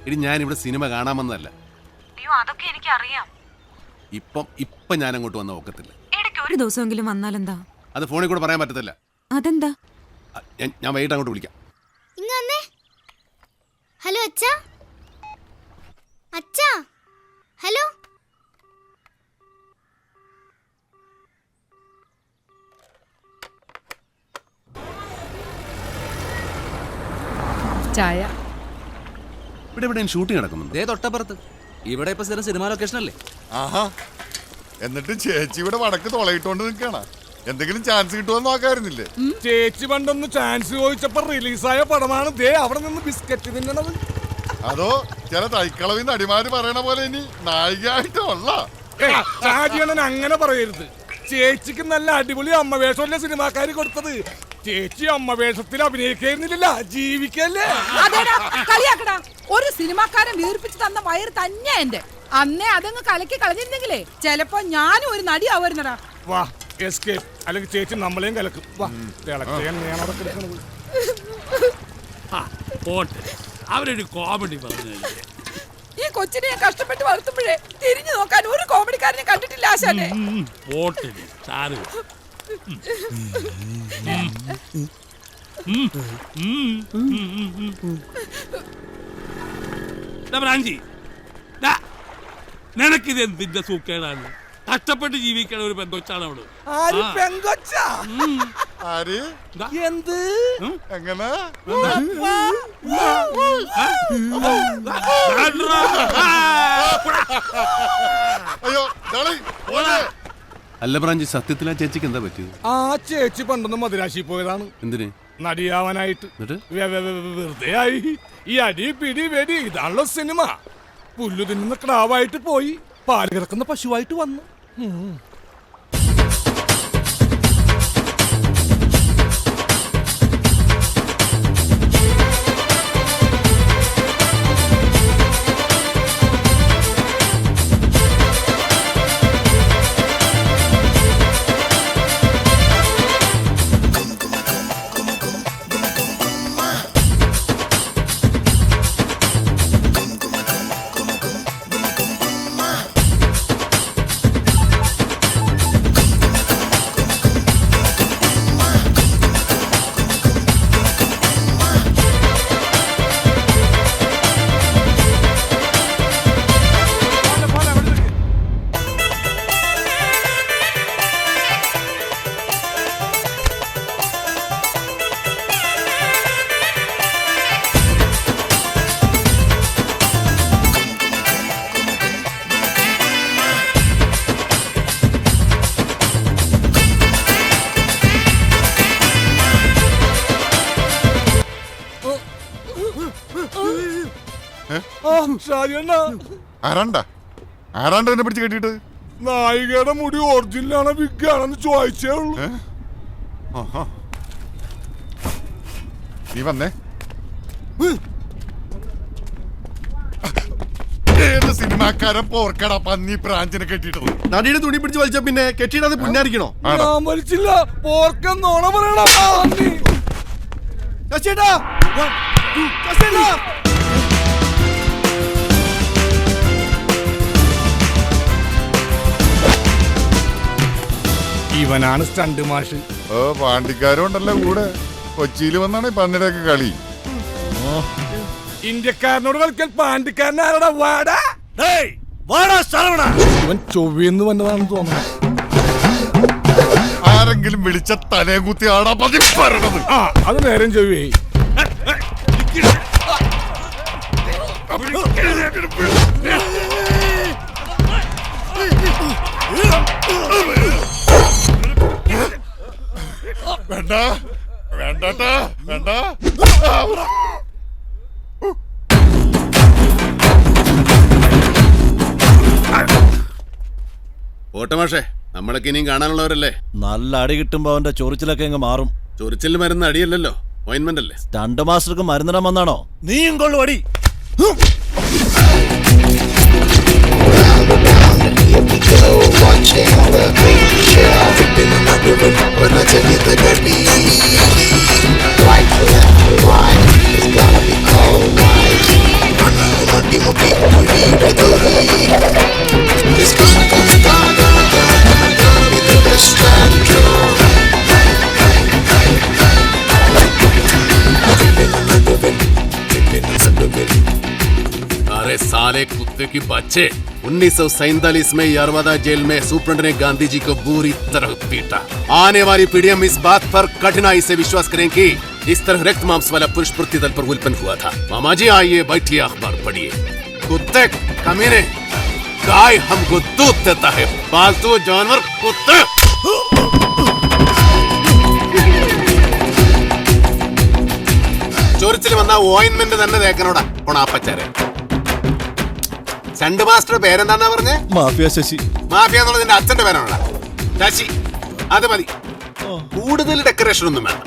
ഇനി ഞാൻ ഇവിടെ സിനിമ കാണാമെന്നല്ല. അതൊക്കെ എനിക്ക് അറിയാം. ഇപ്പൊ ഞാൻ അങ്ങോട്ട് വന്ന ഒക്കത്തില്ല. ഒരു ദിവസമെങ്കിലും വന്നാലെന്താ? അത് ഫോണിൽ കൂടെ പറയാൻ പറ്റത്തില്ല. അതെന്താ? ഞാൻ വൈകിട്ട് അങ്ങോട്ട് വിളിക്കാം. ഹലോ അച്ഛാ. അച്ഛാ ഹലോ. ചായ. ഇവിടെ ഷൂട്ടിംഗ് നടക്കുന്നുണ്ട്. തൊട്ടപ്പുറത്ത്. ഇവിടെ ഇപ്പൊ സിനിമ ലൊക്കേഷൻ അല്ലേ? ആഹാ. എന്നിട്ട് ചേച്ചി ഇവിടെ വടക്ക് തുളയിട്ടോണ്ട് നിൽക്കണ. എന്തെങ്കിലും ചാൻസ് കിട്ടുമെന്ന് നോക്കായിരുന്നില്ലേ? ചേച്ചി പണ്ടൊന്ന് ചാൻസ് ചോദിച്ചപ്പോ റിലീസായ പടമാണ് ദേ അവിടെ നിന്ന് ബിസ്ക്കറ്റ് തിന്നണത്. അതോ ചില തൈക്കളവി നടിമാര് പറയണ പോലെ ഇനി നായികയായിട്ടുള്ള ഷാജിയണ്ണൻ അങ്ങനെ പറയരുത്. ചേച്ചിക്ക് നല്ല അടിപൊളി അമ്മ വേഷമല്ലേ സിനിമാക്കാര് കൊടുത്തത്. ചേച്ചി അമ്മ വേഷത്തിൽ അഭിനയിക്കുന്നില്ല, ജീവിക്കല്ലേ. ഒരു സിനിമാക്കാരൻ വീർപ്പിച്ച് തന്ന വയറ് തന്നെ എന്റെ. അന്നേ അതങ്ങ് കലക്കി കളഞ്ഞിരുന്നെങ്കിലേ ചിലപ്പോ ഞാനും ഒരു നടിയാവുന്നടാ. വാ എസ്കേപ്പ്. അല്ലെങ്കിൽ ചേച്ചി നമ്മളെയും കലക്കും. വാ അവരൊരു കോമഡി പറഞ്ഞു. ഈ കൊച്ചിനെ ഞാൻ കഷ്ടപ്പെട്ട് വളർത്തുമ്പോഴേ തിരിഞ്ഞു നോക്കാൻ ഒരു കോമഡിക്കാരനെ കണ്ടിട്ടില്ല ആശാനെ. നിനക്കിത് എന്തിന്റെ സൂക്കേടാണ്? കഷ്ടപ്പെട്ട് ജീവിക്കണ ഒരു പെങ്കൊച്ചാണ് അവള്. എന്ത് എങ്ങനെ അയ്യോ അല്ല ബ്രാഞ്ചി, സത്യത്തിൽ ആ ചേച്ചിക്ക് എന്താ പറ്റിയത്? ആ ചേച്ചി പണ്ടൊന്ന് മദിരാശി പോയതാണ്. എന്തിന്? നടിയാവാനായിട്ട്. വെറുതെ ആയി. ഈ അടി പിടി വെടി ഇതാണല്ലോ സിനിമ. പുല്ലു തിന്നുന്ന ക്രാവായിട്ട് പോയി പാല് കിടക്കുന്ന പശുവായിട്ട് വന്നു. ആരാണ്ട എന്നെ പിടിച്ച് കെട്ടിട്ട്? നായികയുടെ മുടി ഒറിജിനലാണോ വിഗാണെന്ന് ചോദിച്ചേ ഉള്ളൂ. നീ വന്നേ. ഏത് സിനിമാക്കാരൻ പോർക്കടാ പന്നി പ്രാഞ്ചിനെ കെട്ടിട്ടത്? നടിയുടെ തുണി പിടിച്ച് വലിച്ച പിന്നെ കെട്ടിയിടാതെ പുന്നാരിക്കണോ? ഞാൻ വലിച്ചില്ല. പോർക്കെന്നോണ പറയണ. ഇവനാണ് സ്റ്റണ്ട് മാഷ്. ഓ പാണ്ടിക്കാരും ഉണ്ടല്ലോ കൂടെ. കൊച്ചിയിൽ വന്നാണ് പന്നിയുടെ ഒക്കെ കളി. ഇന്ത്യക്കാരനോട് കളിക്കാൻ പാണ്ടിക്കാരൻ ആരടാ? വാടാ ഇവൻ ചൊവ്വെന്ന് വന്നതാണെന്ന് തോന്നുന്നു. ആരെങ്കിലും വിളിച്ച തലയെ കുത്തി ആടാ പതി പറയണത്. അത് നേരം ചൊവ്വേ. വേണ്ട വേണ്ടട്ടാ വേണ്ട. ഓട്ടമാഷേ, നമ്മളൊക്കെ ഇനിയും കാണാനുള്ളവരല്ലേ? നല്ല അടി കിട്ടുമ്പോ അവന്റെ ചൊറിച്ചിലൊക്കെ അങ്ങ് മാറും. ചൊറിച്ചിൽ മരുന്ന് അടിയല്ലല്ലോ, ഓയിൻമെന്റ് അല്ലേ? സ്റ്റണ്ട് മാസ്റ്റർക്ക് മരുന്നിടാൻ വന്നാണോ? നീയും കൊള്ളു അടി. Right, left, right, it's gonna be alright. साले कुत्ते की बच्चे 1947 में यरवदा जेल में सुप्रेंट ने गांधी जी को बुरी तरह पीटा। आने वाली पीढ़ियां इस बात पर कठिनाई से विश्वास करें कि इस तरह रक्त मांस वाला पुरुष प्रतिदल पर उत्पन्न हुआ था। मामा जी आइए, बैठिए, अखबार पढ़िए। कुत्ते कमीने, गाय हमको दूध देता है, पालतू जानवर कुत्ते। ചൊറിച്ചിൽ വന്ന ഓയിൻമെന്റ് തന്നെ തേക്കനോടാ പൊണാപ്പച്ചാരെ. ചണ്ട് മാസ്റ്റർ പേരെന്താന്നാ പറഞ്ഞേ? മാഫിയ ശശി. മാഫിയ എന്നുള്ളത് നിന്റെ അച്ഛന്റെ പേരാണോടാ? ശശി. അത് മതി, കൂടുതൽ ഡെക്കറേഷൻ ഒന്നും വേണം.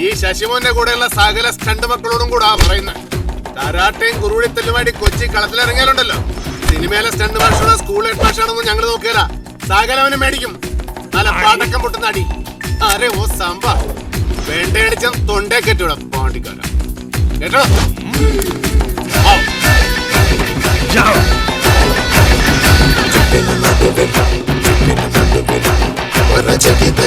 ഈ ശശിമോന്റെ കൂടെയുള്ള സകല സ്റ്റണ്ട് മക്കളോടും കൂടാ പറയുന്നത്. കരാട്ടയും കുറുവിളിത്തല്ലുമായിട്ട് കൊച്ചി കളത്തിലിറങ്ങിയാലുണ്ടല്ലോ, സിനിമയിലെ സ്റ്റണ്ട് മാഷാണോ സ്കൂൾ ഹെഡ് മാഷാണോന്നും ഞങ്ങൾ നോക്കിയാലാ സകലവനും മേടിക്കും. നല്ല പാടക്കം പൊട്ടുന്ന അടി. അരെ ഓ സംഭ വേണ്ടയടിച്ച തൊണ്ടേ കെട്ടിവിട പാണ്ടിക്കാര കേട്ടോ. Para chequita